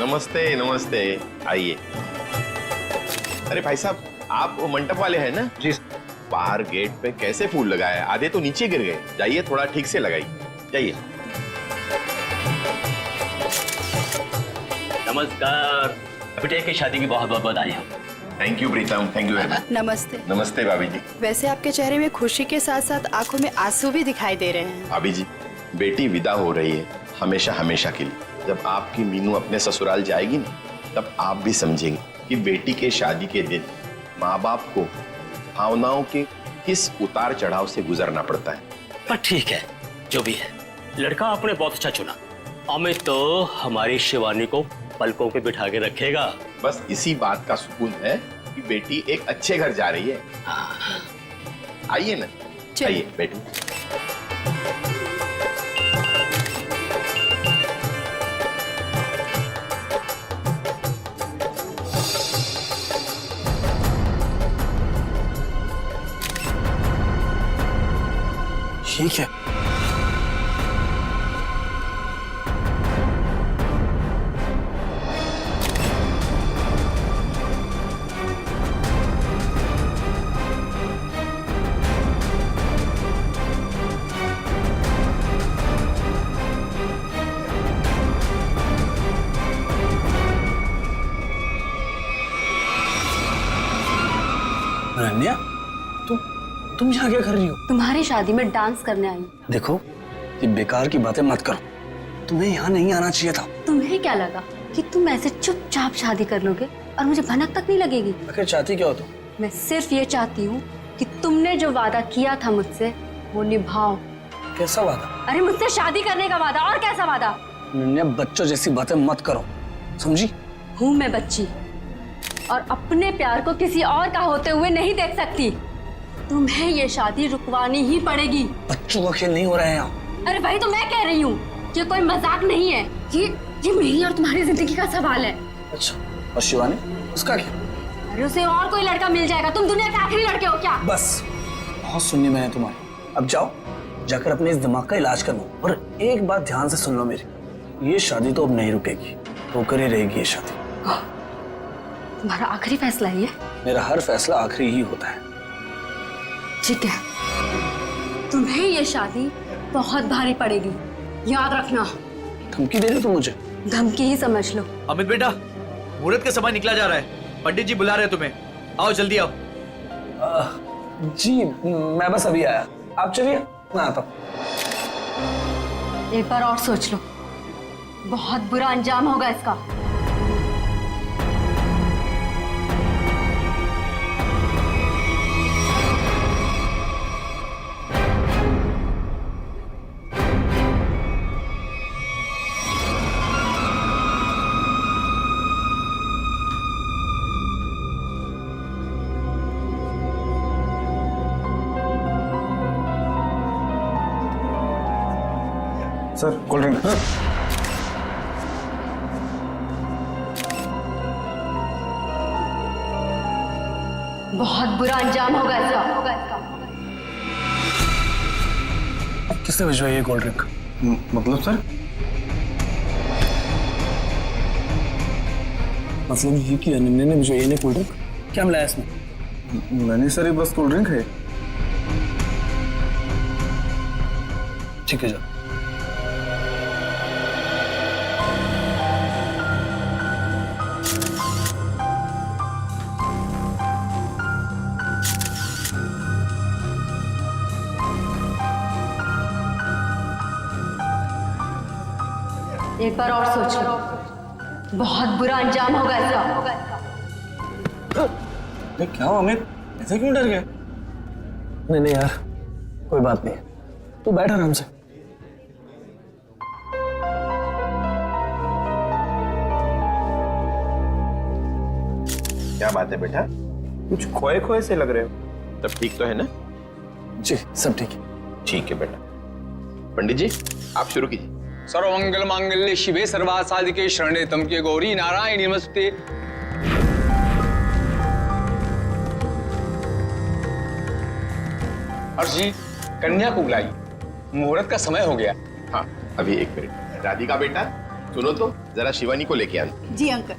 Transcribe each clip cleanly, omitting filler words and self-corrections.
नमस्ते नमस्ते, आइए। अरे भाई साहब, आप वो मंडप वाले हैं ना? जी। बाहर गेट पे कैसे फूल लगाए, आधे तो नीचे गिर गए। जाइए थोड़ा ठीक से लगाइए, जाइए। नमस्कार, बेटे की शादी की बहुत बहुत बधाई। Thank you Pritam, thank you very much. नमस्ते। नमस्ते भाभी जी। वैसे आपके चेहरे में खुशी के साथ साथ आंखों में आंसू भी दिखाई दे रहे हैं। भाभी जी, बेटी विदा हो रही है हमेशा हमेशा के लिए। जब आपकी मीनू अपने ससुराल जाएगी ना, तब आप भी समझेंगे कि बेटी के शादी के दिन माँ बाप को भावनाओं के किस उतार चढ़ाव से गुजरना पड़ता है। पर ठीक है, जो भी है, लड़का आपने बहुत अच्छा चुना। अमित तो हमारी शिवानी को पलकों पे बिठा के रखेगा। बस इसी बात का सुकून है कि बेटी एक अच्छे घर जा रही है। आइए ना, आइए बेटी। ठीक है। अनन्या, तुम यहाँ क्या कर रही हो? तुम्हारी शादी में डांस करने आई हूँ। देखो, ये बेकार की बातें मत करो। तुम्हें यहाँ नहीं आना चाहिए था। तुम्हें क्या लगा कि तुम ऐसे चुपचाप शादी कर लोगे और मुझे भनक तक नहीं लगेगी? आखिर चाहती क्या हो तुम? मैं सिर्फ ये चाहती हूँ कि तुमने जो वादा किया था मुझसे वो निभाओ। कैसा वादा? अरे मुझसे शादी करने का वादा। और कैसा वादा? अनन्या, बच्चों जैसी बातें मत करो, समझी? हूँ मैं बच्ची और अपने प्यार को किसी और का होते हुए नहीं देख सकती। तुम्हें ये शादी रुकवानी ही पड़ेगी। बच्चों का खेल नहीं हो रहा है यहाँ। अरे वही तो मैं कह रही हूँ, ये कोई मजाक नहीं है। ये मेरी और तुम्हारी जिंदगी का सवाल है। अच्छा, और शिवानी, उसका क्या? अरे उसे और कोई लड़का मिल जाएगा। तुम दुनिया के आखिरी लड़के हो क्या? बस, बहुत सुननी मैंने तुम्हारी। अब जाओ, जाकर अपने इस दिमाग का इलाज करवाओ। और एक बात ध्यान से सुन लो मेरी, ये शादी तो अब नहीं रुकेगी, होकर ही रहेगी ये शादी। तुम्हारा आखिरी फैसला है ये? मेरा हर फैसला आखिरी ही होता है। ठीक है, तुम्हें ये शादी बहुत भारी पड़ेगी, याद रखना। धमकी दे रहे हो तुम मुझे? धमकी ही समझ लो। अमित बेटा, मुहूर्त का समय निकला जा रहा है। पंडित जी बुला रहे हैं तुम्हें, आओ जल्दी आओ। जी, मैं बस अभी आया। आप चलिए, मैं आता हूँ। एक बार और सोच लो, बहुत बुरा अंजाम होगा इसका। Sir, cold drink. बहुत बुरा अंजाम होगा इसका। किसने भिजवाई ये कोल्ड ड्रिंक? मतलब सर? मतलब ये कि अनन्या ने भिजवाई है कोल्ड ड्रिंक? क्या मिलाया इसमें? मैंने सर ये बस कोल्ड ड्रिंक है। ठीक है, जाओ। एक बार और सोच लो, बहुत बुरा अंजाम होगा इसका। क्या हुआ अमित, ऐसे क्यों डर गए? नहीं नहीं यार, कोई बात नहीं, तू बैठ आराम से। क्या बात है बेटा, कुछ खोए खोए से लग रहे हो। सब ठीक तो है ना? जी सब ठीक है। ठीक है बेटा। पंडित जी आप शुरू कीजिए। सर्वमंगल मांगल्ये शिवे सर्वार्थ साधिके शरणे त्र्यंबके गौरी नारायणी नमस्ते। हर्ष जी, कन्या को बुलाइए, मुहूर्त का समय हो गया। हाँ अभी एक मिनट। राधिका बेटा, सुनो तो, जरा शिवानी को लेके आना। जी अंकल।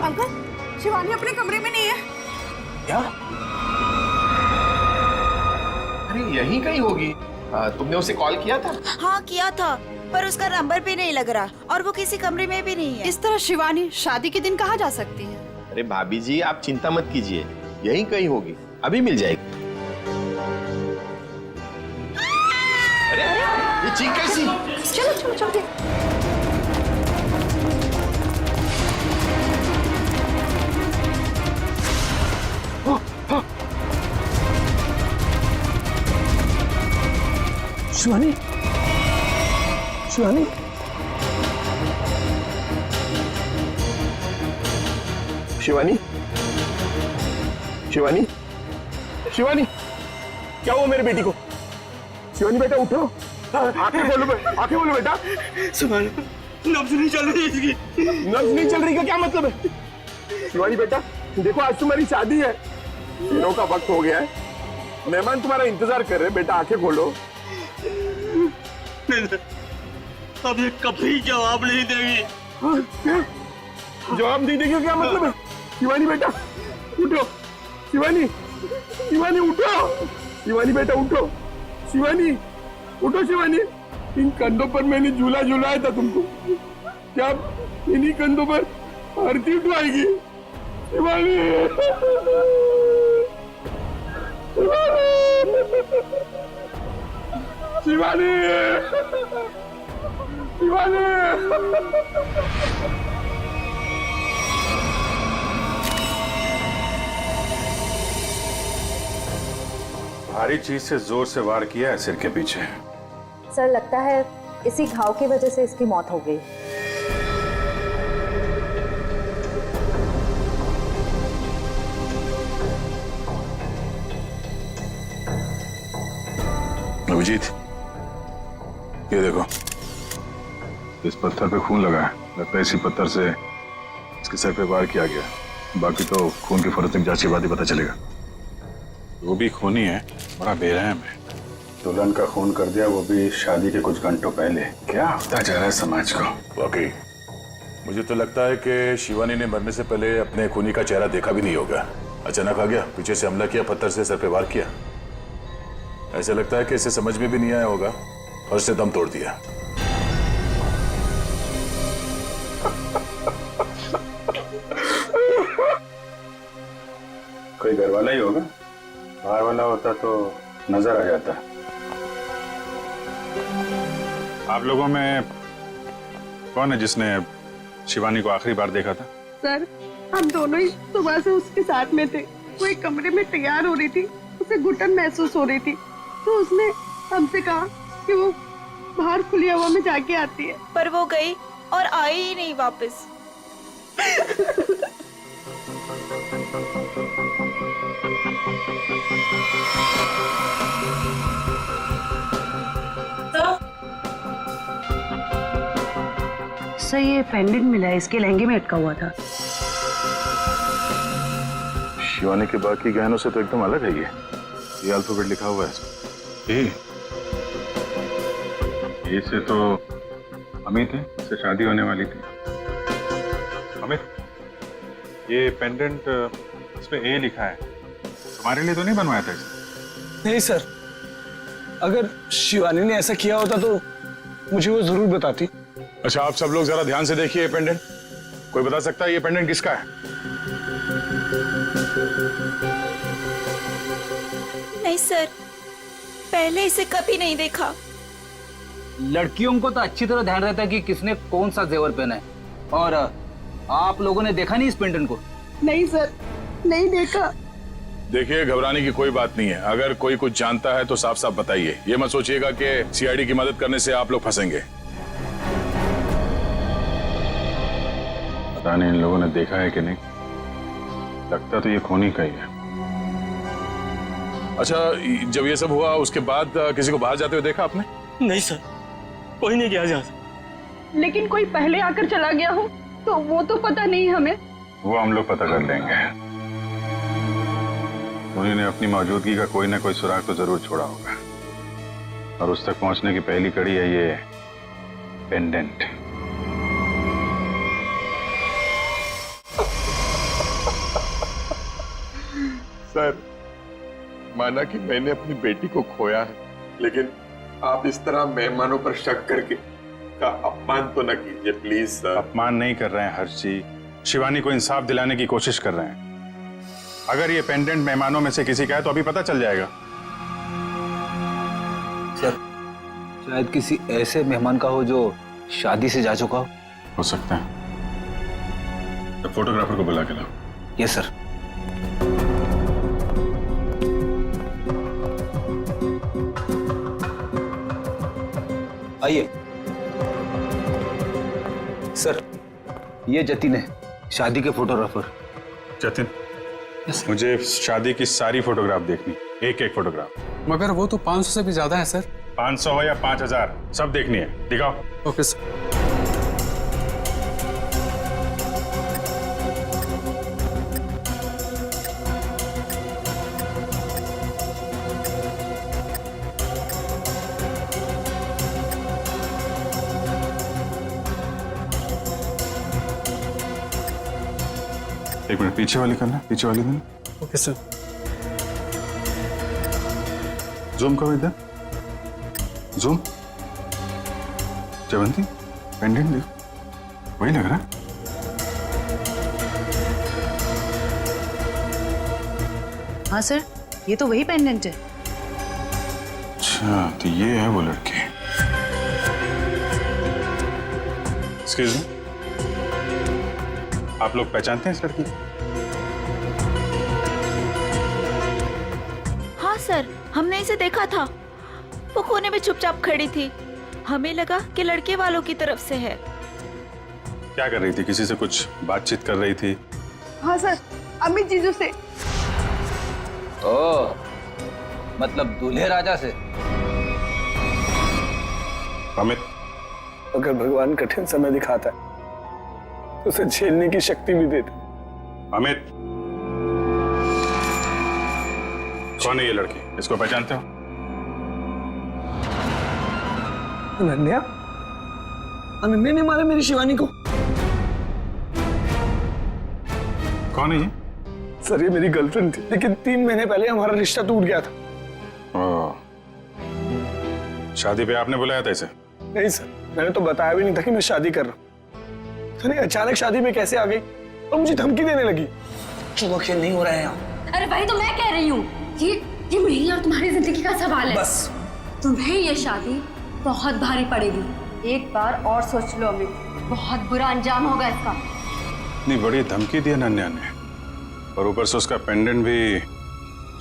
अंकल, शिवानी अपने कमरे में नहीं है। क्या? अरे यहीं कहीं होगी। तुमने उसे कॉल किया था? हाँ किया था, पर उसका नंबर भी नहीं लग रहा और वो किसी कमरे में भी नहीं है। इस तरह शिवानी शादी के दिन कहाँ जा सकती है? अरे भाभी जी, आप चिंता मत कीजिए, यहीं कहीं होगी, अभी मिल जाएगी। अरे ये चीख कैसी? चलो चलो चलो। शिवानी, शिवानी, शिवानी, शिवानी, शिवानी, क्या हुआ मेरे बेटी को? शिवानी बेटा उठो, आंखें खोलो, आंखें खोलो बेटा। नब्ज नहीं चल रही इसकी। नब्ज नहीं चल रही का क्या मतलब है? शिवानी बेटा देखो, आज तुम्हारी शादी है, दिनों का वक्त हो गया है, मेहमान तुम्हारा इंतजार कर रहे हैं। बेटा आंखें खोलो। अब ये कभी जवाब नहीं देगी। जवाब नहीं देगी क्या मतलब है? शिवानी बेटा उठो, शिवानी, शिवानी उठो, शिवानी बेटा उठो, शिवानी उठो, शिवानी। इन कंधों पर मैंने झूला झूलाया था तुमको, क्या इन्हीं कंधों पर आरती उठवाएगी? शिवानी, शिवानी, शिवानी, भारी चीज से जोर से वार किया है सिर के पीछे। सर लगता है इसी घाव की वजह से इसकी मौत हो गई। अभिजीत, ये देखो, इस पत्थर पे खून लगा है, लगता है इसी पत्थर से इसके सर पे वार किया गया। बाकी तो खून की फोरेंसिक जांच के बाद ही पता चलेगा। वो भी खूनी है, बड़ा बेरहम है। दुल्हन का खून कर दिया, वो भी शादी के कुछ घंटों पहले। क्या होता जा रहा है समाज को? वाकई मुझे तो लगता है कि शिवानी ने मरने से पहले अपने खूनी का चेहरा देखा भी नहीं होगा। अचानक आ गया, पीछे से हमला किया, पत्थर से सर पे वार किया। ऐसा लगता है कि इसे समझ में भी नहीं आया होगा और इसने दम तोड़ दिया। कोई घर वाला ही होगा, बाहर वाला होता तो नजर आ जाता। आप लोगों में कौन है जिसने शिवानी को आखिरी बार देखा था? सर, हम दोनों ही सुबह से उसके साथ में थे। वो एक कमरे में तैयार हो रही थी, उसे घुटन महसूस हो रही थी, तो उसने हमसे कहा कि वो बाहर खुली हवा में जाके आती है, पर वो गई और आई ही नहीं वापस। सर, ये पेंडेंट मिला है, इसके लहंगे में अटका हुआ था। शिवानी के बाकी गहनों से तो एकदम अलग है ये अल्फाबेट लिखा हुआ है इसमें। ये से तो अमित है, उससे शादी होने वाली थी। अमित, ये पेंडेंट इसमें ए लिखा है, तुम्हारे लिए तो नहीं बनवाया था इसे? नहीं सर, अगर शिवानी ने ऐसा किया होता तो मुझे वो जरूर बताती। अच्छा, आप सब लोग जरा ध्यान से देखिए ये पेंडेंट। कोई बता सकता है ये पेंडेंट किसका है? नहीं सर, पहले इसे कभी नहीं देखा। लड़कियों को तो अच्छी तरह ध्यान रहता है कि किसने कौन सा जेवर पहना है, और आप लोगों ने देखा नहीं इस पेंडेंट को? नहीं सर, नहीं देखा। देखिए, घबराने की कोई बात नहीं है। अगर कोई कुछ जानता है तो साफ साफ बताइए। ये मत सोचिएगा कि सीआईडी की मदद करने से आप लोग फंसेंगे। पता नहीं इन लोगों ने देखा है कि नहीं, लगता तो ये खूनी का ही है। अच्छा, जब ये सब हुआ उसके बाद किसी को बाहर जाते हुए देखा आपने? नहीं सर, कोई नहीं गया यहाँ से। लेकिन कोई पहले आकर चला गया हो तो वो तो पता नहीं हमें। वो हम लोग पता कर लेंगे। उन्होंने अपनी मौजूदगी का कोई ना कोई सुराग तो जरूर छोड़ा होगा, और उस तक पहुंचने की पहली कड़ी है ये पेंडेंट। सर, माना कि मैंने अपनी बेटी को खोया है, लेकिन आप इस तरह मेहमानों पर शक करके का अपमान तो न कीजिए प्लीज सर। अपमान नहीं कर रहे हैं हर्ष जी, शिवानी को इंसाफ दिलाने की कोशिश कर रहे हैं। अगर ये पेंडेंट मेहमानों में से किसी का है तो अभी पता चल जाएगा। सर, शायद किसी ऐसे मेहमान का हो जो शादी से जा चुका हो सकता है। तो फोटोग्राफर को बुला के लाओ। Yes sir. आइए सर, ये जतिन है, शादी के फोटोग्राफर। जतिन, मुझे शादी की सारी फोटोग्राफ देखनी, एक एक फोटोग्राफ। मगर वो तो 500 से भी ज्यादा है सर। 500 हो या 5000, सब देखनी है। दिखाओ। Okay sir. एक मिनट, पीछे वाली करना, पीछे वाली करना। Okay sir. जूम करो इधर, जूम। जयवंती, पेंडेंट देखो, वही लग रहा है। हाँ सर, ये तो वही पेंडेंट है। अच्छा, तो ये है वो लड़की। एक्सक्यूज मी, आप लोग पहचानते हैं इस लड़की? हाँ सर, हमने इसे देखा था। वो कोने में चुपचाप खड़ी थी। हमें लगा कि लड़के वालों की तरफ से है। क्या कर रही थी? किसी से कुछ बातचीत कर रही थी? हाँ सर, अमित जीजू से। ओ, मतलब दूल्हे राजा से। अमित, अगर भगवान कठिन समय दिखाता है तो उसे झेलने की शक्ति भी देता। अमित, कौन है ये लड़की? इसको पहचानते हो? अनन्या? अनन्या ने मारा मेरी शिवानी को। कौन है ये? सर, ये मेरी गर्लफ्रेंड थी, लेकिन 3 महीने पहले हमारा रिश्ता टूट गया था। ओह, शादी पे आपने बुलाया था इसे? नहीं सर, मैंने तो बताया भी नहीं था कि मैं शादी कर रहा हूँ। अरे अचानक शादी में कैसे आ गई और मुझे धमकी देने लगी। जुआ खेल नहीं हो रहा है यहाँ। अरे वही तो मैं कह रही हूँ, ये मेरी और तुम्हारी जिंदगी का सवाल है। बस तुम्हें ये शादी बहुत भारी पड़ेगी। एक बार और सोच लो अमित, बहुत बुरा अंजाम होगा इसका। इतनी बड़ी धमकी दी अनन्या ने, और ऊपर से उसका पेंडेंट भी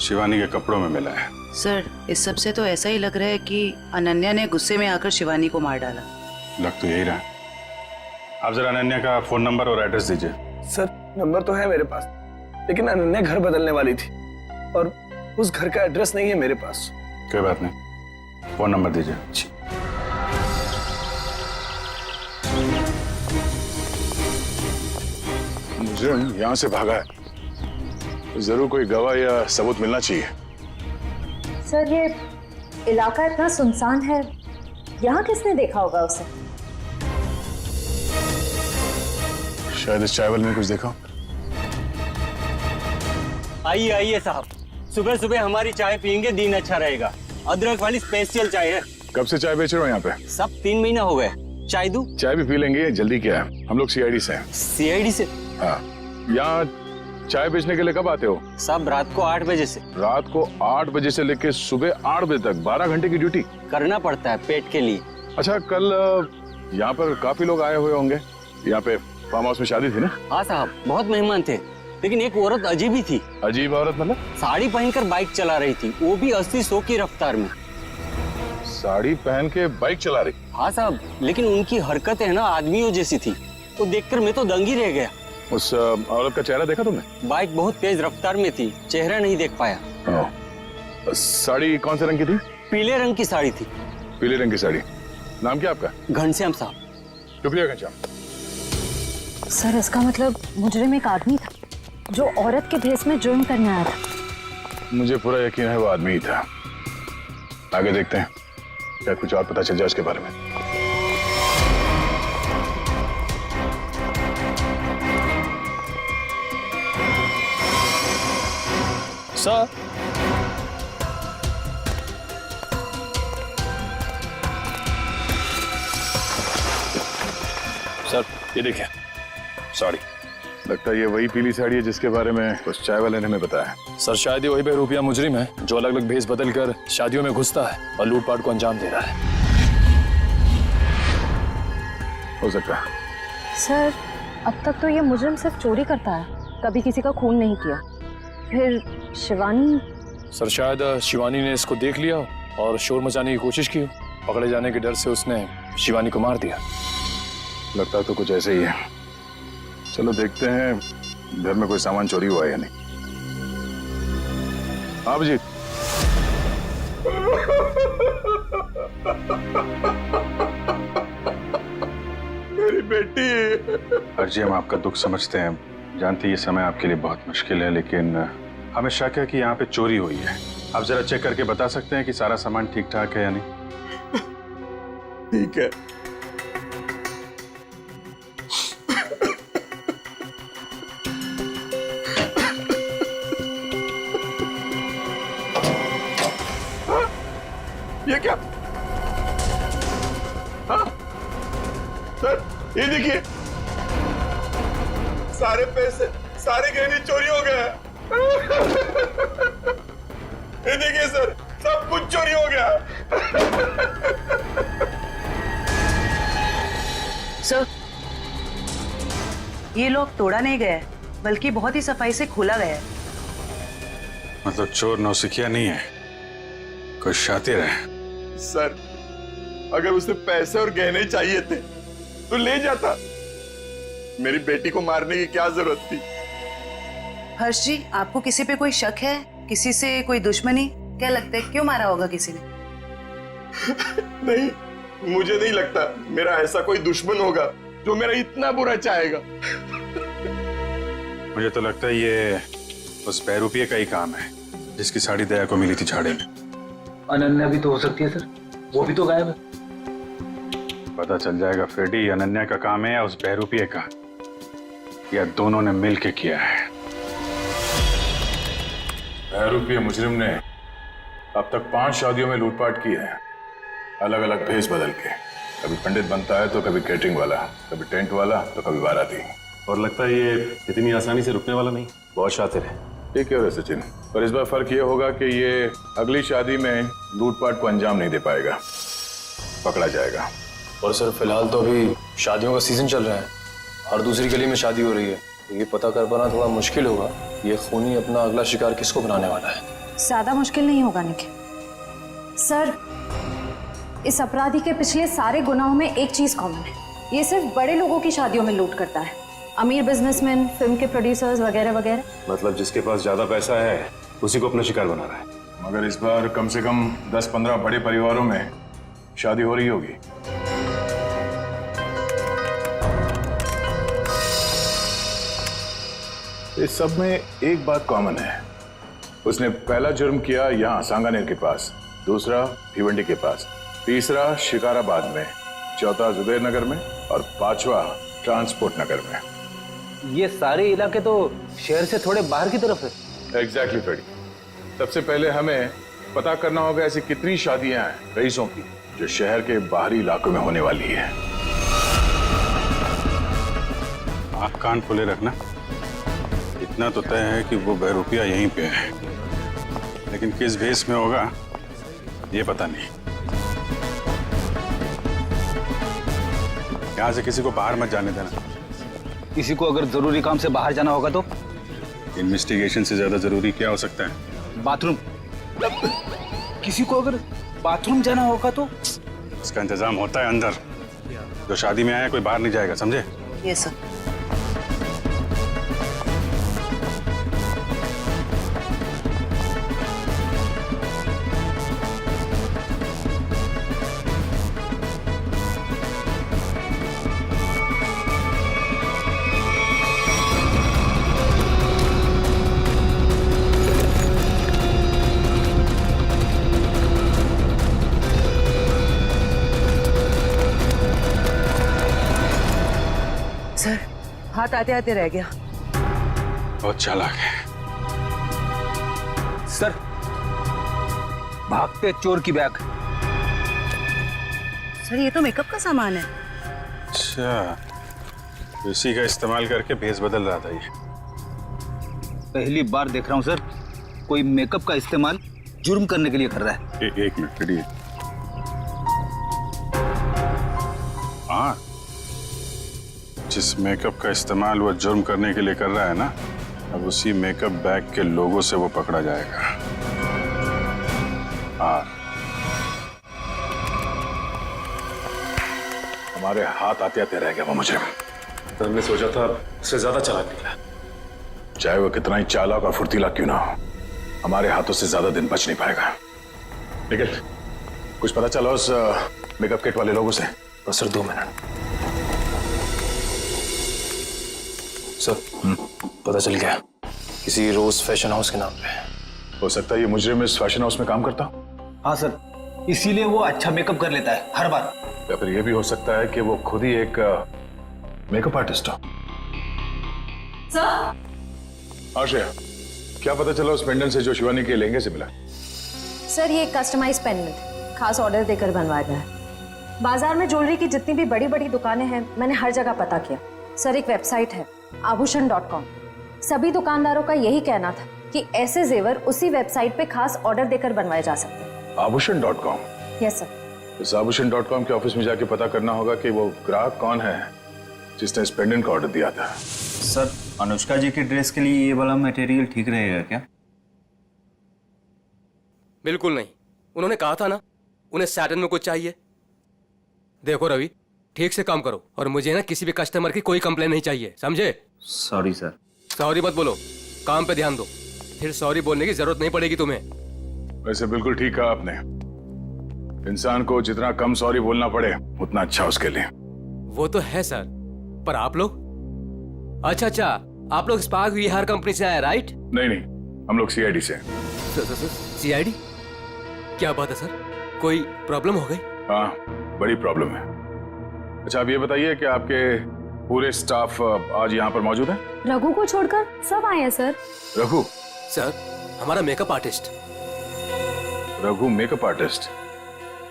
शिवानी के कपड़ों में मिला है। सर, इस सब से तो ऐसा ही लग रहा है कि अनन्या ने गुस्से में आकर शिवानी को मार डाला। लग तो यही रहा। आप जरा अनन्या का फोन नंबर और एड्रेस दीजिए। सर, नंबर तो है मेरे पास, लेकिन अनन्या घर बदलने वाली थी और उस घर का एड्रेस नहीं है मेरे पास। कोई बात नहीं, फोन नंबर दीजिए। मुजरिम यहाँ से भागा है, तो जरूर कोई गवाह या सबूत मिलना चाहिए। सर, ये इलाका इतना सुनसान है, यहाँ किसने देखा होगा उसे? शायद इस चाय वाले ने कुछ देखा। आइए आइए साहब, सुबह सुबह हमारी चाय पियेंगे, दिन अच्छा रहेगा। अदरक वाली स्पेशल चाय है। कब से चाय बेच रहे हो यहाँ पे? सब 3 महीना हो गए। चाय दूं? चाय भी पी लेंगे, जल्दी क्या है, हम लोग सीआईडी से हैं। सीआईडी से? हाँ। यहाँ चाय बेचने के लिए कब आते हो? सब रात को 8 बजे से। रात को 8 बजे से लेकर सुबह 8 बजे तक 12 घंटे की ड्यूटी करना पड़ता है पेट के लिए। अच्छा, कल यहाँ पर काफी लोग आए हुए होंगे। यहाँ पे फार्म हाउस में शादी थी ना? हाँ साहब, बहुत मेहमान थे, लेकिन एक औरत अजीब ही थी। अजीब औरत मतलब? साड़ी पहनकर बाइक चला रही थी, वो भी 80-100 की रफ्तार में। साड़ी पहन के बाइक चला रही? हाँ साहब, लेकिन उनकी हरकतें ना आदमियों जैसी थी। वो देखकर मैं तो दंग ही रह गया। उस औरत का चेहरा देखा तुमने? बाइक बहुत तेज रफ्तार में थी, चेहरा नहीं देख पाया। साड़ी कौन से रंग की थी? पीले रंग की साड़ी थी। पीले रंग की साड़ी। नाम क्या आपका? घनश्याम साहब। शुक्रिया घनश्याम। सर इसका मतलब मुजरिम एक आदमी था जो औरत के भेस में जुर्म करने आया था। मुझे पूरा यकीन है वो आदमी ही था। आगे देखते हैं क्या कुछ और पता चल जाए उसके बारे में। सर सर ये देखिए, सॉरी, लगता है ये वही पीली साड़ी है जिसके बारे में उस चाय वाले ने हमें बताया। सर शायद ये वही बेरूपिया मुजरिम है जो अलग अलग भेस बदल कर शादियों में घुसता है और लूटपाट को अंजाम दे रहा है। हो सकता है। सर अब तक तो ये मुजरिम सिर्फ चोरी करता है, कभी किसी का खून नहीं किया। फिर शिवानी? सर शायद शिवानी ने इसको देख लिया और शोर मचाने की कोशिश की। पकड़े जाने के डर से उसने शिवानी को मार दिया। लगता तो कुछ ऐसे ही है। चलो देखते हैं घर में कोई सामान चोरी हुआ है या नहीं। हाँ अभिजीत। मेरी बेटी। अर्जी, हम आपका दुख समझते हैं, जानते ये समय आपके लिए बहुत मुश्किल है, लेकिन हमें शक है कि यहाँ पे चोरी हुई है। आप जरा चेक करके बता सकते हैं कि सारा सामान ठीक ठाक है या नहीं? ठीक है। ये क्या? हाँ? सर ये देखिए, सारे पैसे, सारे गहने चोरी हो गए। ये देखिए सर, सब कुछ चोरी हो गया। सर ये लॉक तोड़ा नहीं गया है, बल्कि बहुत ही सफाई से खोला गया है। मतलब चोर नौसिखिया नहीं है, कोई शातिर है। सर अगर उसे पैसे और गहने चाहिए थे तो ले जाता। मेरी बेटी को मारने की क्या जरूरत थी? हर्ष जी, आपको किसी पे कोई शक है? किसी से कोई दुश्मनी? क्या लगता है क्यों मारा होगा किसी ने? नहीं, मुझे नहीं लगता मेरा ऐसा कोई दुश्मन होगा जो मेरा इतना बुरा चाहेगा। मुझे तो लगता है ये उस बहरूपिये का ही काम है जिसकी साड़ी दया को मिली थी झाड़े में। अनन्या भी तो हो सकती है सर, वो भी तो गायब है। पता चल जाएगा फ्रेडी, अनन्या का काम है या उस बहरूपिये का, या दोनों ने मिलके किया है। बहरूपिये मुजरिम ने अब तक 5 शादियों में लूटपाट की है, अलग अलग भेस बदल के। कभी पंडित बनता है तो कभी कैटरिंग वाला, कभी टेंट वाला तो कभी बाराती। और लगता है ये इतनी आसानी से रुकने वाला नहीं, बहुत शातिर है। ठीक है सचिन, पर इस बार फर्क ये होगा कि ये अगली शादी में लूटपाट को अंजाम नहीं दे पाएगा, पकड़ा जाएगा। और सर फिलहाल तो अभी शादियों का सीजन चल रहा है, हर दूसरी गली में शादी हो रही है, ये पता कर पाना थोड़ा मुश्किल होगा ये खूनी अपना अगला शिकार किसको बनाने वाला है। ज्यादा मुश्किल नहीं होगा निखिल सर, इस अपराधी के पिछले सारे गुनाहों में एक चीज कॉमन है, ये सिर्फ बड़े लोगों की शादियों में लूट करता है। अमीर बिजनेसमैन, फिल्म के प्रोड्यूसर्स वगैरह वगैरह। मतलब जिसके पास ज्यादा पैसा है उसी को अपना शिकार बना रहा है। मगर इस बार कम से कम 10-15 बड़े परिवारों में शादी हो रही होगी। इस सब में एक बात कॉमन है, उसने पहला जुर्म किया यहाँ सांगानेर के पास, दूसरा भिवंडी के पास, तीसरा शिकाराबाद में, चौथा जुबेर नगर में और 5वां ट्रांसपोर्ट नगर में। ये सारे इलाके तो शहर से थोड़े बाहर की तरफ है। एग्जैक्टली फ्रेडी, सबसे पहले हमें पता करना होगा ऐसी कितनी शादियां हैं रईसों की जो शहर के बाहरी इलाकों में होने वाली है। आप कान खोले रखना, इतना तो तय है कि वो बहरूपिया यहीं पे है, लेकिन किस भेस में होगा ये पता नहीं। यहाँ से किसी को बाहर मत जाने देना। किसी को अगर जरूरी काम से बाहर जाना होगा तो? इन्वेस्टिगेशन से ज्यादा जरूरी क्या हो सकता है? बाथरूम। किसी को अगर बाथरूम जाना होगा तो? इसका इंतजाम होता है अंदर, जो शादी में आया कोई बाहर नहीं जाएगा, समझे? Yes sir. हाथ आते आते रह गया। बहुत चालाक है। सर, भागते चोर की बैग। सर ये तो मेकअप का सामान है। अच्छा, इसी का इस्तेमाल करके भेस बदल रहा था ये। पहली बार देख रहा हूँ सर, कोई मेकअप का इस्तेमाल जुर्म करने के लिए कर रहा है। एक मिनट खड़िए। हाँ, जिस मेकअप का इस्तेमाल वो जुर्म करने के लिए कर रहा है ना, अब उसी मेकअप बैग के लोगों से वो पकड़ा जाएगा। हाँ, हमारे हाथ आते आते रह गया वो मुजरिम। तो हमने सोचा था उससे ज्यादा चालाक निकला। चाहे वो कितना ही चालाक और फुर्तीला क्यों ना हो, हमारे हाथों से ज्यादा दिन बच नहीं पाएगा। लेकिन कुछ पता चला उस मेकअप किट वाले लोगों से? बस सर 2 मिनट। सर, पता चल गया, किसी रोज फैशन हाउस के नाम पे। हो सकता है ये मुजरिम इस फैशन हाउस में काम करता। हाँ सर, इसीलिए वो अच्छा मेकअप कर लेता है हर बार। या फिर ये भी हो सकता है कि वो खुद ही एक मेकअप आर्टिस्ट हो। सर, आश्रया, क्या पता चला उस पेंडेंट से जो शिवानी के लहंगे से मिला? सर ये कस्टमाइज पेंडेंट खास ऑर्डर देकर बनवाया गया है। बाजार में ज्वेलरी की जितनी भी बड़ी बड़ी दुकानें हैं, मैंने हर जगह पता किया। सर एक वेबसाइट है आभूषण.com, सभी दुकानदारों का यही कहना था कि ऐसे जेवर उसी वेबसाइट पे खास ऑर्डर देकर बनवाए जा सकते हैं। आभूषण.com? Yes sir. इस आभूषण.com के ऑफिस में जाके पता करना होगा कि वो ग्राहक कौन है जिसने इस पेंडेंट का ऑर्डर दिया था। सर, अनुष्का जी की ड्रेस के लिए ये वाला मटेरियल ठीक रहेगा क्या? बिल्कुल नहीं, उन्होंने कहा था ना उन्हें सैटन में कुछ चाहिए। देखो रवि, ठीक से काम करो और मुझे ना किसी भी कस्टमर की कोई कंप्लेन नहीं चाहिए, समझे? Sorry sir. सॉरी मत बोलो, काम पे ध्यान दो, फिर सॉरी बोलने की जरूरत नहीं पड़ेगी तुम्हें। वैसे बिल्कुल ठीक कहा आपने, इंसान को जितना कम सॉरी बोलना पड़े उतना अच्छा उसके लिए। वो तो है सर, पर आप लोग? अच्छा, आप लोग स्पार्क विहार कंपनी से आए राइट? नहीं, हम लोग सीआईडी से। सीआईडी? क्या बात है सर, कोई प्रॉब्लम हो गई? हाँ, बड़ी प्रॉब्लम है। अच्छा, आप ये बताइए कि आपके पूरे स्टाफ आज यहाँ पर मौजूद है? रघु को छोड़कर सब आए हैं सर। रघु? सर, हमारा makeup artist. Raghu makeup artist?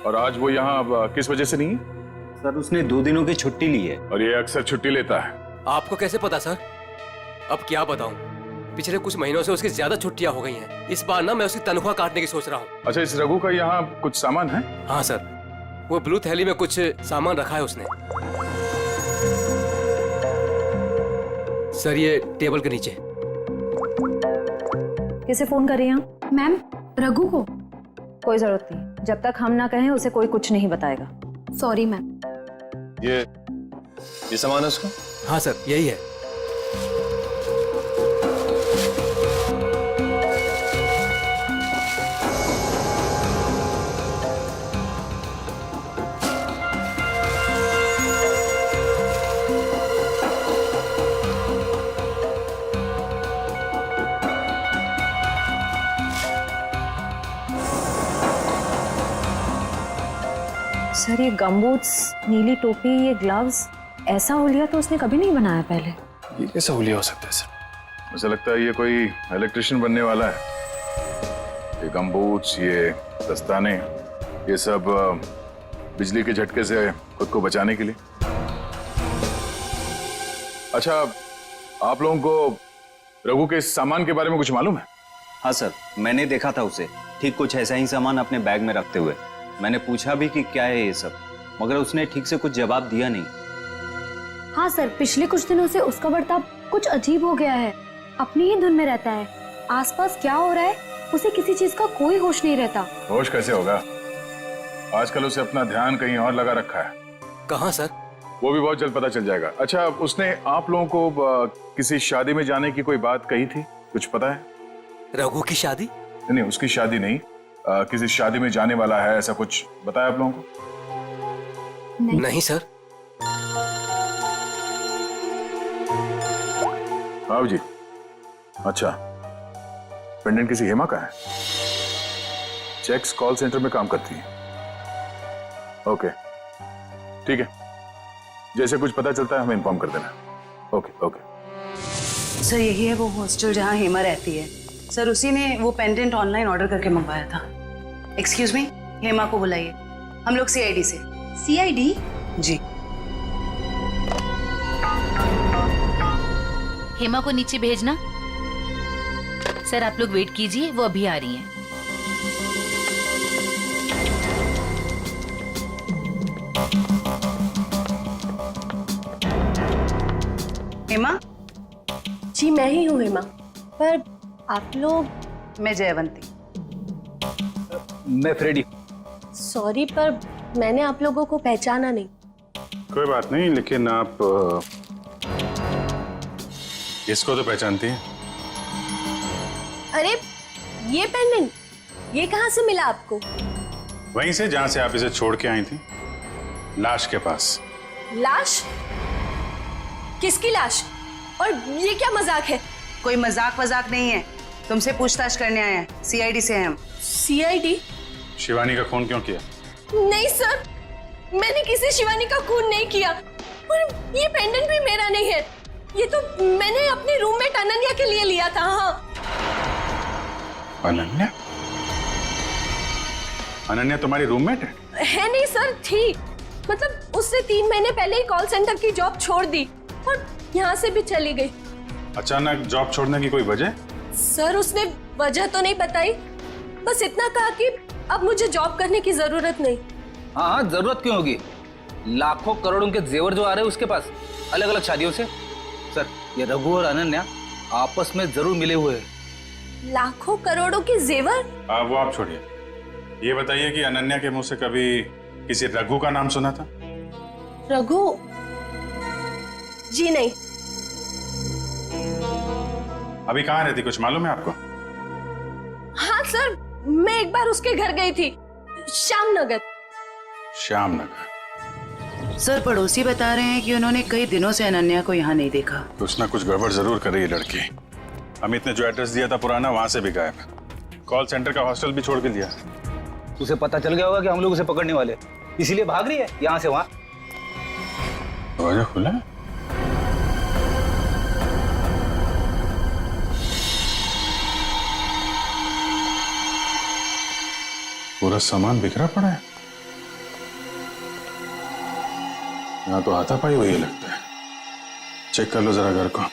और आज वो यहाँ किस वजह से नहीं है? सर, उसने 2 दिनों की छुट्टी ली है। और ये अक्सर छुट्टी लेता है। आपको कैसे पता सर? अब क्या बताऊं, पिछले कुछ महीनों से उसकी ज्यादा छुट्टियां हो गई हैं। इस बार ना मैं उसकी तनख्वाह काटने की सोच रहा हूँ। अच्छा, इस रघु का यहाँ कुछ सामान है? हाँ सर, वो ब्लू थैली में कुछ सामान रखा है उसने। सर ये टेबल के नीचे। किसे फोन कर रही हैं? मैम, रघु को। कोई जरूरत नहीं, जब तक हम ना कहें उसे कोई कुछ नहीं बताएगा। Sorry ma'am. ये सामान है उसका? हाँ सर, यही है। सर ये गमबूट्स, नीली टोपी, ये ग्लव्स, ऐसा हुलिया तो उसने कभी नहीं बनाया पहले। ये कैसा हुलिया हो सकता है सर? मुझे लगता है ये कोई इलेक्ट्रिशियन बनने वाला है। ये गमबूट्स, ये दस्ताने, ये सब बिजली के झटके से खुद को बचाने के लिए। अच्छा, आप लोगों को रघु के इस सामान के बारे में कुछ मालूम है? हाँ सर, मैंने देखा था उसे ठीक कुछ ऐसा ही सामान अपने बैग में रखते हुए। मैंने पूछा भी कि क्या है ये सब, मगर उसने ठीक से कुछ जवाब दिया नहीं। हाँ सर, पिछले कुछ दिनों से उसका बर्ताव कुछ अजीब हो गया है। अपनी ही धुन में रहता है, आसपास क्या हो रहा है उसे किसी चीज का कोई होश नहीं रहता। होश कैसे होगा? आजकल उसे अपना ध्यान कहीं और लगा रखा है। कहाँ सर? वो भी बहुत जल्द पता चल जाएगा। अच्छा, उसने आप लोगों को किसी शादी में जाने की कोई बात कही थी, कुछ पता है? रघु की शादी? नहीं, उसकी शादी नहीं, किसी शादी में जाने वाला है, ऐसा कुछ बताया आप लोगों को? नहीं सर। हाँ जी। अच्छा, पेंडेंट किसी हेमा का है? चेक्स कॉल सेंटर में काम करती है। ओके, ठीक है, जैसे कुछ पता चलता है हमें इन्फॉर्म कर देना। Okay okay. सर यही है वो हॉस्टल जहाँ हेमा रहती है। सर उसी ने वो पेंडेंट ऑनलाइन ऑर्डर करके मंगवाया था। एक्सक्यूज मी, हेमा को बुलाइए। हम लोग सीआईडी से। सीआईडी? जी। हेमा को नीचे भेजना। सर आप लोग वेट कीजिए, वो अभी आ रही हैं। हेमा? जी मैं ही हूँ हेमा, पर आप लोग? मैं जयवंती। मैं फ्रेडी। सॉरी पर मैंने आप लोगों को पहचाना नहीं। कोई बात नहीं, लेकिन आप इसको तो पहचानती हैं? अरे ये पेंडेंट ये कहाँ से मिला आपको? वहीं से जहां से आप इसे छोड़ के आई थी, लाश के पास। लाश? किसकी लाश? और ये क्या मजाक है? कोई मजाक वजाक नहीं है, तुमसे पूछताछ करने आए हैं। सीआईडी से हैं हम। सीआईडी? शिवानी का खून क्यों किया? नहीं सर, मैंने किसी शिवानी का खून नहीं किया, और ये पेंडेंट भी मेरा नहीं है। ये तो मैंने अपनी रूममेट अनन्या के लिए लिया था। हाँ। अनन्या? अनन्या तुम्हारी रूममेट है नहीं सर, थी। मतलब उससे 3 महीने पहले ही कॉल सेंटर की जॉब छोड़ दी और यहाँ से भी चली गई। अचानक जॉब छोड़ने की कोई वजह? सर उसने वजह तो नहीं बताई, बस इतना कहा कि अब मुझे जॉब करने की जरूरत नहीं। हाँ हाँ, जरूरत क्यों होगी? लाखों करोड़ों के जेवर जो आ रहे हैं उसके पास, अलग अलग शादियों से। सर ये रघु और अनन्या आपस में जरूर मिले हुए हैं। लाखों करोड़ों के जेवर? वो आप छोड़िए, ये बताइए कि अनन्या के मुंह से कभी किसी रघु का नाम सुना था? रघु? जी नहीं। अभी कहाँ रहती, कुछ मालूम है आपको? हाँ सर, मैं एक बार उसके घर गई थी, श्यामनगर। श्यामनगर? सर पड़ोसी बता रहे हैं कि उन्होंने कई दिनों से अनन्या को यहाँ नहीं देखा। कुछ ना कुछ गड़बड़ जरूर कर रही है लड़की। अमित ने जो एड्रेस दिया था पुराना, वहां से भी गायब। कॉल सेंटर का हॉस्टल भी छोड़ के दिया। उसे पता चल गया होगा कि हम लोग उसे पकड़ने वाले, इसीलिए भाग रही है यहाँ से वहाँ। दरवाजा खुला है? पूरा सामान बिखरा पड़ा है। यहाँ तो हाथापाई हुई है लगता है। चेक कर लो जरा घर को।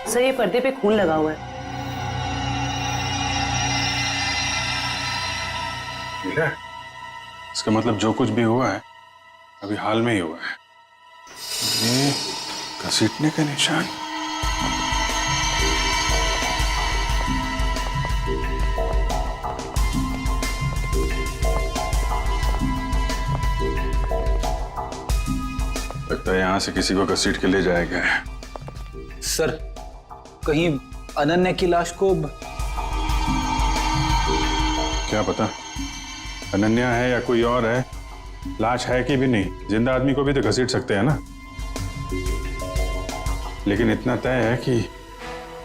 सर ये पर्दे पे खून लगा हुआ है। मिला? इसका मतलब जो कुछ भी हुआ है अभी हाल में ही हुआ है। ये घसीटने का निशान। लगता है यहां से किसी को घसीट के ले जाया गया है। सर कहीं अनन्या की लाश को क्या पता अनन्या है या कोई और है। लाश है कि भी नहीं, जिंदा आदमी को भी तो घसीट सकते हैं ना। लेकिन इतना तय है कि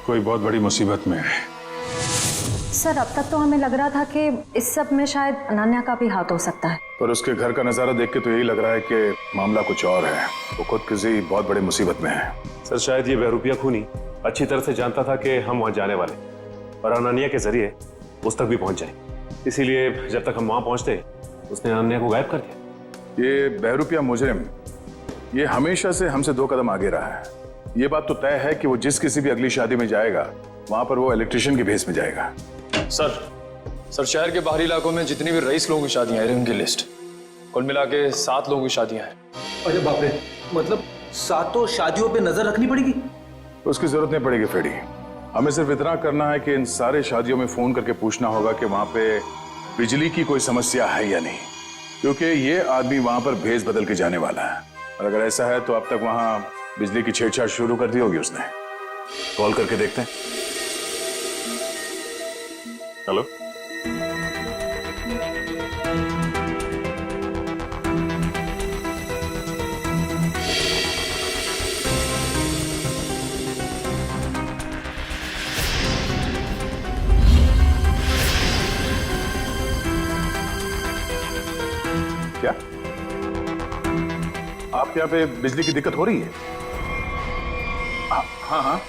कोई बहुत बड़ी मुसीबत में है। सर अब तक तो हमें लग रहा था कि इस सब में शायद अनन्या का भी हाथ हो सकता है, पर उसके घर का नजारा देख के तो यही लग रहा है कि मामला कुछ और है। वो खुद किसी बहुत बड़ी मुसीबत में है। सर शायद ये बहरूपिया खूनी अच्छी तरह से जानता था कि हम वहां जाने वाले और अनन्या के जरिए उस तक भी पहुंच जाए, इसीलिए जब तक हम वहां पहुंचते उसने अनन्या को गायब कर दिया। ये बहरूपिया मुजरिम ये हमेशा से हमसे 2 कदम आगे रहा है। ये बात तो तय है कि वो जिस किसी भी अगली शादी में जाएगा वहां पर वो इलेक्ट्रिशियन के भेस में जाएगा। सर शहर के बाहरी इलाकों में जितनी भी रईस लोगों की शादियां हैं उनकी लिस्ट कुल मिला के 7 लोगों की शादियां हैं। अरे बाप रे, मतलब 7 शादियों पे नजर रखनी पड़ेगी? उसकी जरूरत नहीं पड़ेगी फ्रेडी। हमें सिर्फ इतना करना है कि इन सारे शादियों में फोन करके पूछना होगा कि वहां पे बिजली की कोई समस्या है या नहीं, क्योंकि ये आदमी वहां पर भेस बदल के जाने वाला है। और अगर ऐसा है तो अब तक वहां बिजली की छेड़छाड़ शुरू कर दी होगी उसने। कॉल करके देखते हैं। हेलो। क्या आपके यहाँ पे बिजली की दिक्कत हो रही है? हाँ हाँ।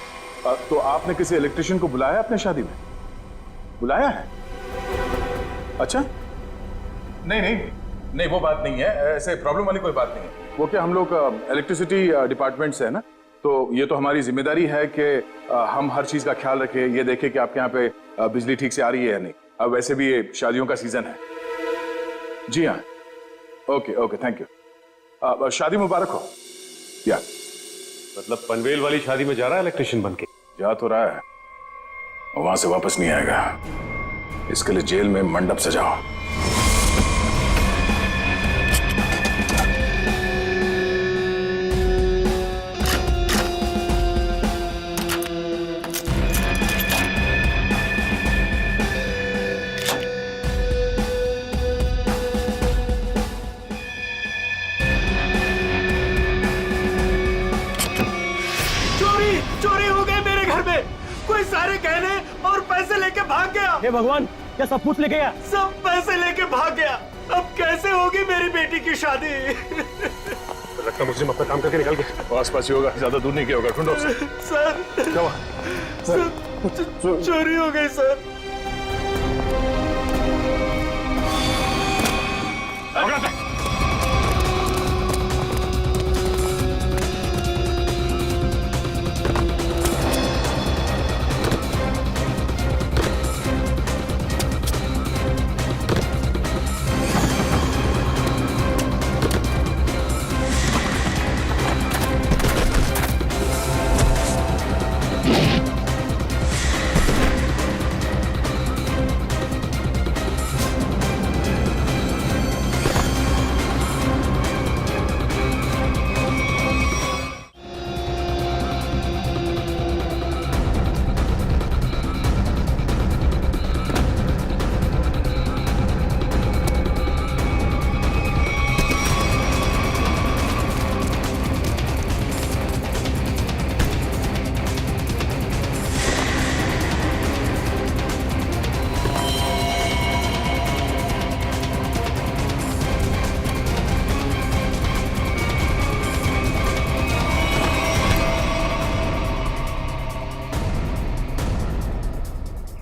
तो आपने किसी इलेक्ट्रिशियन को बुलाया अपने शादी में? बुलाया है? अच्छा, नहीं नहीं नहीं, वो बात नहीं है, ऐसे प्रॉब्लम वाली कोई बात नहीं है। वो क्या, हम लोग इलेक्ट्रिसिटी डिपार्टमेंट से है ना, तो ये तो हमारी जिम्मेदारी है कि हम हर चीज का ख्याल रखें, ये देखें कि आपके यहाँ पे बिजली ठीक से आ रही है या नहीं। अब वैसे भी ये शादियों का सीजन है। जी हाँ, ओके ओके, थैंक यू। शादी मुबारक हो। या मतलब पनवेल वाली शादी में जा रहा है इलेक्ट्रिशियन बन के? जा तो रहा है, वहां से वापस नहीं आएगा। इसके लिए जेल में मंडप सजाओ। चोरी हो गई मेरे घर में। कोई सारे गहने और पैसे लेके भाग गया। हे भगवान, क्या सब कुछ लेके गया? सब पैसे लेके भाग गया। अब कैसे होगी मेरी बेटी की शादी? लगता मुझे अपना काम करके निकल गया। आस पास ही होगा, ज्यादा दूर नहीं गया होगा। ढूंढो उसे। सर, क्या हुआ? चोरी हो गई सर।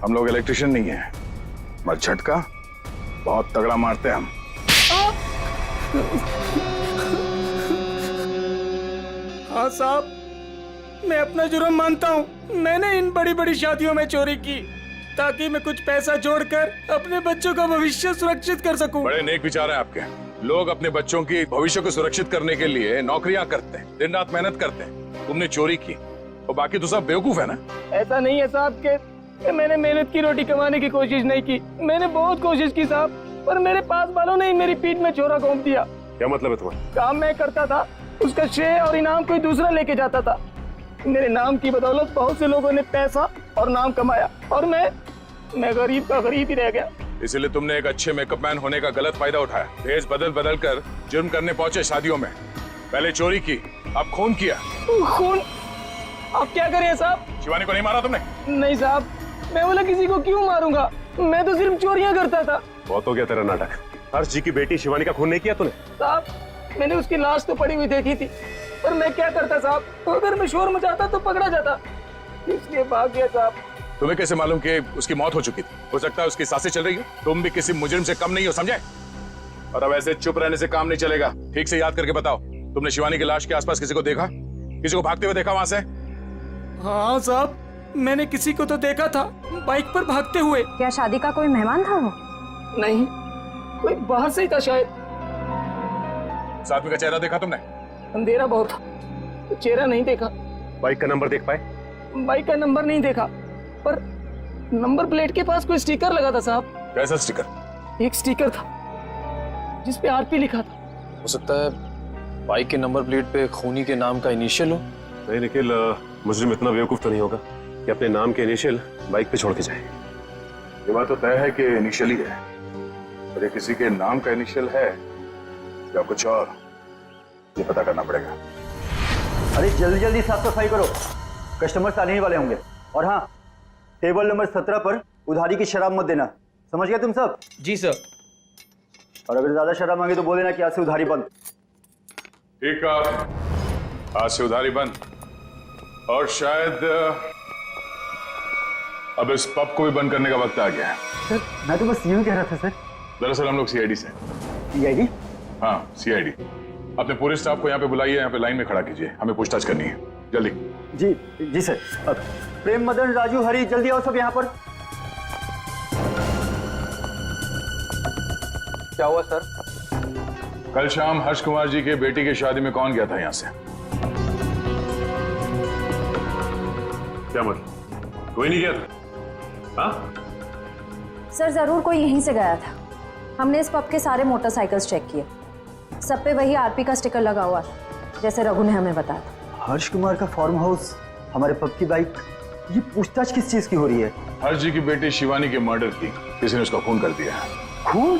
हम लोग इलेक्ट्रिशियन नहीं है, मगर झटका बहुत तगड़ा मारते हैं हम। हाँ साहब, मैं अपना जुर्म मानता हूँ। मैंने इन बड़ी बड़ी शादियों में चोरी की ताकि मैं कुछ पैसा जोड़कर अपने बच्चों का भविष्य सुरक्षित कर सकूं। बड़े नेक विचार हैं आपके। लोग अपने बच्चों की भविष्य को सुरक्षित करने के लिए नौकरियां करते हैं, दिन रात मेहनत करते हैं। तुमने चोरी की और बाकी तो सब बेवकूफ है ना। ऐसा नहीं है साहब कि मैंने मेहनत की रोटी कमाने की कोशिश नहीं की। मैंने बहुत कोशिश की साहब, पर मेरे पास वालों ने मेरी पीठ में छोरा घोंप दिया। क्या मतलब है तुम्हारा? काम मैं करता था, उसका श्रेय और इनाम कोई दूसरा लेके जाता था। मेरे नाम की बदौलत बहुत से लोगों ने पैसा और नाम कमाया और मैं गरीब का गरीब ही रह गया। इसलिए तुमने एक अच्छे मेकअप मैन होने का गलत फायदा उठाया। भेष बदल बदल कर जुर्म करने पहुंचे शादियों में। पहले चोरी की, अब खून किया। खून? आप क्या करें साहब? शिवानी को नहीं मारा तुमने? नहीं साहब, मैं बोला किसी को क्यों मारूंगा, मैं तो सिर्फ चोरियां करता था। बहुत हो गया तेरा नाटक। हर्ष जी की बेटी शिवानी का खून नहीं किया तूने? साहब, मैंने उसकी लाश तो पड़ी हुई देखी थी, पर मैं क्या करता साहब, तो अगर मैं शोर मचाता तो पकड़ा जाता, इसलिए भाग गया साहब। तुम्हें कैसे मालूम कि उसकी मौत हो चुकी थी? हो सकता है उसकी सांसें चल रही हो। तुम भी किसी मुजरिम से कम नहीं हो, समझे? और अब ऐसे चुप रहने से काम नहीं चलेगा। ठीक से याद करके बताओ, तुमने शिवानी की लाश के आसपास किसी को देखा? किसी को भागते हुए देखा वहां से? हाँ साहब, मैंने किसी को तो देखा था, बाइक पर भागते हुए। क्या शादी का कोई मेहमान था वो? नहीं, कोई बाहर से ही था शायद। साथ में का चेहरा देखा तुमने? अंधेरा बहुत था, तो चेहरा नहीं देखा। बाइक का नंबर देख पाए? बाइक का नंबर नहीं देखा, पर नंबर प्लेट के पास कोई स्टिकर लगा था साहब। कैसा स्टिकर? एक स्टिकर था जिसपे आरपी लिखा था। हो सकता है बाइक के नंबर प्लेट पे खूनी के नाम का इनिशियल हो। नहीं निखिल, मुजरिम इतना बेवकूफ तो नहीं होगा कि अपने नाम के इनिशियल बाइक पे छोड़ के जाए। ये बात तो तय है कि इनिशियल ही है, पर ये किसी के नाम का इनिशियल है या कुछ और, ये पता करना पड़ेगा। अरे जल्दी जल्दी साफ सफाई करो, कस्टमर्स आने ही वाले होंगे। और हाँ, टेबल नंबर 17 पर उधारी की शराब मत देना, समझ गए तुम सब? जी सर। और अगर ज्यादा शराब मांगे तो बोल देना कि आज से उधारी बंद। ठीक है, आज से उधारी बंद। और शायद अब इस पब को भी बंद करने का वक्त आ गया है। सर मैं तो बस यूं कह रहा था सर। दरअसल हम लोग सीआईडी से। सीआईडी? हाँ सीआईडी। अपने पूरे स्टाफ को यहाँ पे बुलाइए, यहाँ पे लाइन में खड़ा कीजिए, हमें पूछताछ करनी है, जल्दी। जी जी सर। अब प्रेम, मदन, राजू, हरी, जल्दी आओ सब यहाँ पर। क्या हुआ सर? कल शाम हर्ष कुमार जी के बेटी की शादी में कौन गया था यहाँ से? क्या मतलब? कोई नहीं गया था? हाँ? सर जरूर कोई यहीं से गया था। हमने इस पब के सारे मोटरसाइकिल्स चेक किए, सब पे वही आरपी का स्टिकर लगा हुआ था, जैसे रघु ने हमें बताया था। हर्ष कुमार का फार्म हाउस, हमारे पब की बाइक, ये पूछताछ किस चीज की हो रही है? हर्ष जी की बेटी शिवानी के मर्डर की किसी ने उसका खून कर दिया है। खून?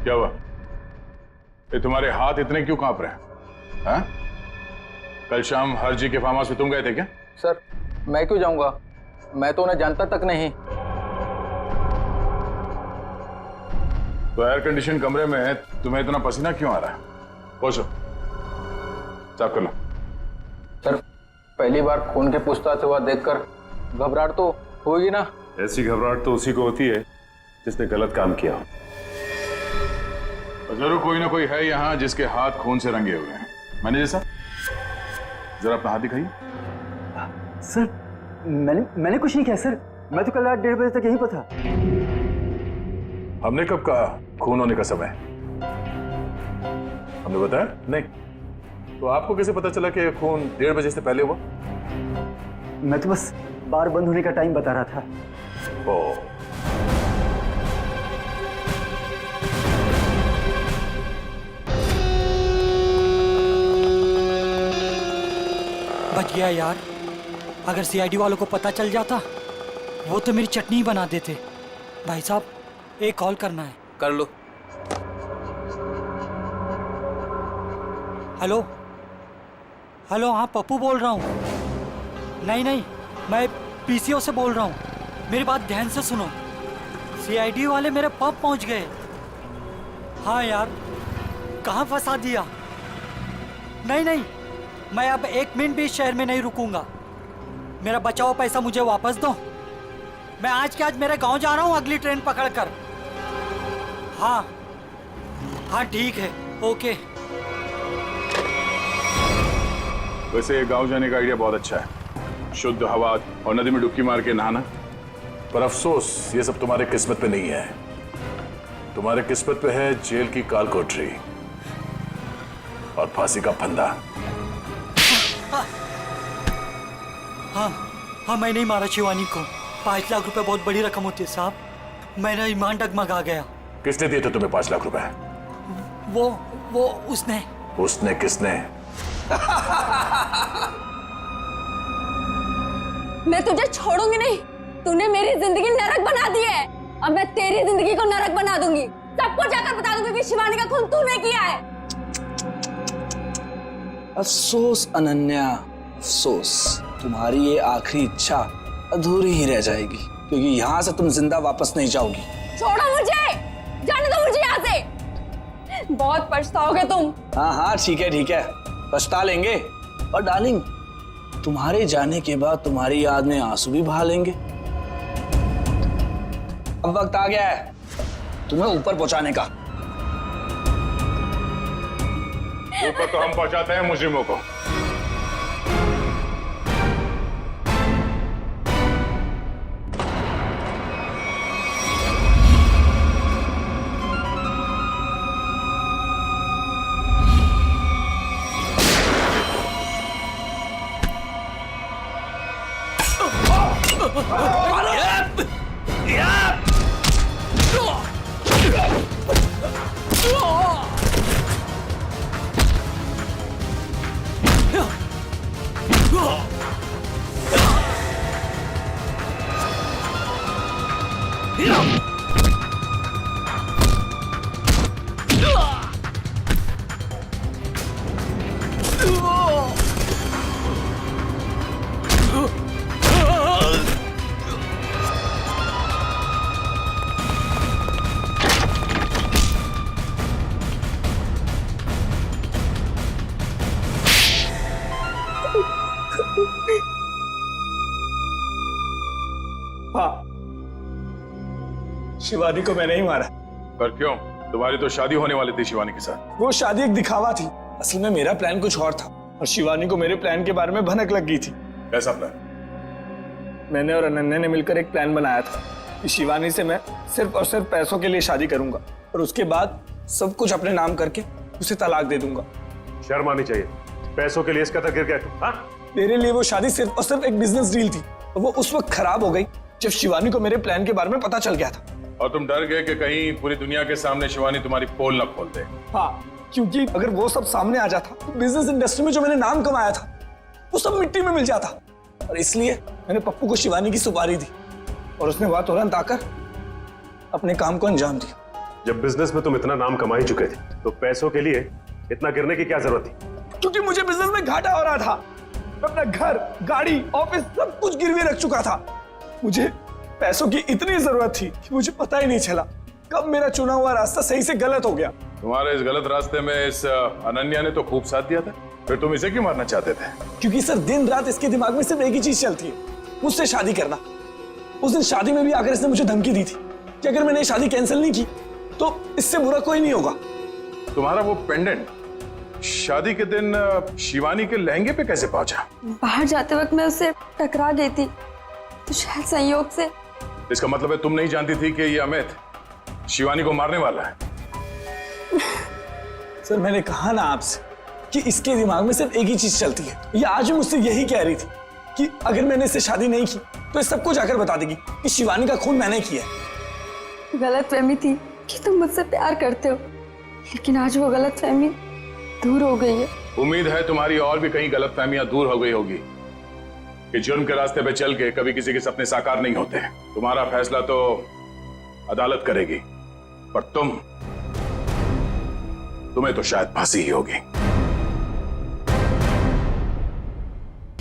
क्या हुआ? ये तुम्हारे हाथ इतने क्यों कांप रहे हैं? हाँ? कल शाम हर्ष जी के फार्म हाउस में तुम गए थे क्या? सर मैं क्यों जाऊंगा, मैं तो उन्हें जानता तक नहीं। तो एयर कंडीशन कमरे में तुम्हें इतना पसीना क्यों आ रहा है? पहुंचो, साफ कर लो। सर पहली बार खून के पूछताछ हुआ देखकर घबराहट तो होगी ना? ऐसी घबराहट तो उसी को होती है जिसने गलत काम किया हो। जरूर कोई ना कोई है यहाँ जिसके हाथ खून से रंगे हुए हैं। मैनेजर साहब जरा अपना हाथ दिखाइए। सर मैंने कुछ नहीं किया सर, मैं तो कल रात 1:30 बजे तक यहीं पर था। हमने कब कहा खून होने का समय? हमने बताया नहीं। तो आपको कैसे पता चला कि खून 1:30 बजे से पहले हुआ? मैं तो बस बार बंद होने का टाइम बता रहा था। ओ बच गया यार, अगर सीआईडी वालों को पता चल जाता वो तो मेरी चटनी बना देते। भाई साहब एक कॉल करना है। कर लो। हेलो हेलो, हाँ पप्पू बोल रहा हूँ। नहीं मैं पीसीओ से बोल रहा हूँ, मेरी बात ध्यान से सुनो। सीआईडी वाले मेरे पब पहुँच गए। हाँ यार, कहाँ फंसा दिया? नहीं मैं अब 1 मिनट भी इस शहर में नहीं रुकूंगा। मेरा बचा हुआ पैसा मुझे वापस दो। मैं आज के आज मेरे गांव जा रहा हूँ अगली ट्रेन पकड़कर। हाँ ठीक है, ओके। वैसे गांव जाने का आइडिया बहुत अच्छा है, शुद्ध हवा और नदी में डुबकी मार के नहाना। पर अफसोस ये सब तुम्हारे किस्मत पे नहीं है। तुम्हारे किस्मत पे है जेल की काल कोठरी और फांसी का फंदा। हाँ मैं नहीं मारा शिवानी को। 5 लाख रुपए बहुत बड़ी रकम होती है साहब, मेरा ईमान डगमगा गया। किसने दिए थे तुम्हें 5 लाख रुपए? वो उसने किसने? मैं तुझे छोड़ूंगी नहीं, तूने मेरी जिंदगी नरक बना दी है। अब मैं तेरी जिंदगी को नरक बना दूंगी। सबको जाकर बता दूंगी कि शिवानी का खून तूने किया है। अफसोस अनन्या, अफसोस, तुम्हारी ये आखिरी इच्छा अधूरी ही रह जाएगी, क्योंकि यहाँ से तुम जिंदा वापस नहीं जाओगी। छोड़ो मुझे, जाने दो मुझे यहाँ से। बहुत पछताओगे तुम। हाँ ठीक है, पछता लेंगे। और डार्लिंग, तुम्हारे जाने के बाद तुम्हारी याद में आंसू भी बहा लेंगे। अब वक्त आ गया है तुम्हें ऊपर पहुंचाने का। ऊपर तो हम पहुंचाते हैं मुजरिमों को। हाँ, शिवानी को मैंने ही मारा। पर क्यों? तुम्हारी तो शादी होने वाली थी शिवानी के साथ। वो शादी एक दिखावा थी, असल में मेरा प्लान कुछ और था और शिवानी को मेरे प्लान के बारे में भनक लग गई थी। कैसा प्लान? मैंने और अनन्या ने मिलकर एक प्लान बनाया था कि शिवानी से मैं सिर्फ और सिर्फ पैसों के लिए शादी करूंगा और उसके बाद सब कुछ अपने नाम करके उसे तलाक दे दूंगा। शर्म आनी चाहिए, पैसों के लिए इस कदर गिर गया तू? हाँ? मेरे लिए वो शादी सिर्फ और सिर्फ एक बिजनेस डील थी और वो उस वक्त खराब हो गई जब शिवानी को मेरे प्लान के बारे में पता चल गया था। और तुम डर गए कि कहीं पूरी दुनिया के सामने शिवानी तुम्हारी पोल न खोल दे। हाँ, क्योंकि अगर वो सब सामने आ जाता तो बिजनेस इंडस्ट्री में जो मैंने नाम कमाया था वो सब मिट्टी में मिल जाता। और इसलिए मैंने पप्पू को शिवानी की सुपारी दी और उसने वहां तुरंत आकर अपने काम को अंजाम दिया। जब बिजनेस में तुम इतना नाम कमा ही चुके थे तो पैसों के लिए इतना गिरने की क्या जरूरत थी? क्योंकि मुझे बिजनेस में घाटा हो रहा था। मैं अपना घर, गाड़ी, ऑफिस सब कुछ गिरवी रख चुका था। मुझे पैसों की इतनी जरूरत थी कि मुझे पता ही नहीं चला कब मेरा चुना हुआ रास्ता सही से गलत हो गया। तुम्हारे इस गलत रास्ते में इस अनन्या ने तो खूब साथ दिया था, फिर तुम इसे क्यों मारना चाहते थे? क्योंकि सर दिन रात इसके दिमाग में सिर्फ एक ही चीज चलती है, मुझसे शादी करना। उस दिन शादी में भी आकर इसने मुझे धमकी दी थी कि अगर मैंने शादी कैंसिल नहीं की तो इससे बुरा कोई नहीं होगा। तुम्हारा वो पेंडेंट शादी के दिन शिवानी के लहंगे पे कैसे पहुंचा? बाहर जाते वक्त मैं उससे टकरा गई थी तो शायद संयोग से। इसका मतलब है तुम नहीं जानती थी कि ये अमित शिवानी को मारने वाला है? सर मैंने कहा ना आपसे कि इसके दिमाग में सिर्फ एक ही चीज चलती है। ये आज भी मुझसे यही कह रही थी कि अगर मैंने इससे शादी नहीं की तो इस सबको जाकर बता देगी कि शिवानी का खून मैंने किया है। गलतफहमी थी कि तुम मुझसे प्यार करते हो, लेकिन आज वो गलतफहमी दूर हो गई है। उम्मीद है तुम्हारी और भी कई गलतफहमियां दूर हो गई होगी कि जुर्म के रास्ते पे चल के कभी किसी के सपने साकार नहीं होते। तुम्हारा फैसला तो अदालत करेगी, पर तुम्हें तो शायद फांसी ही होगी।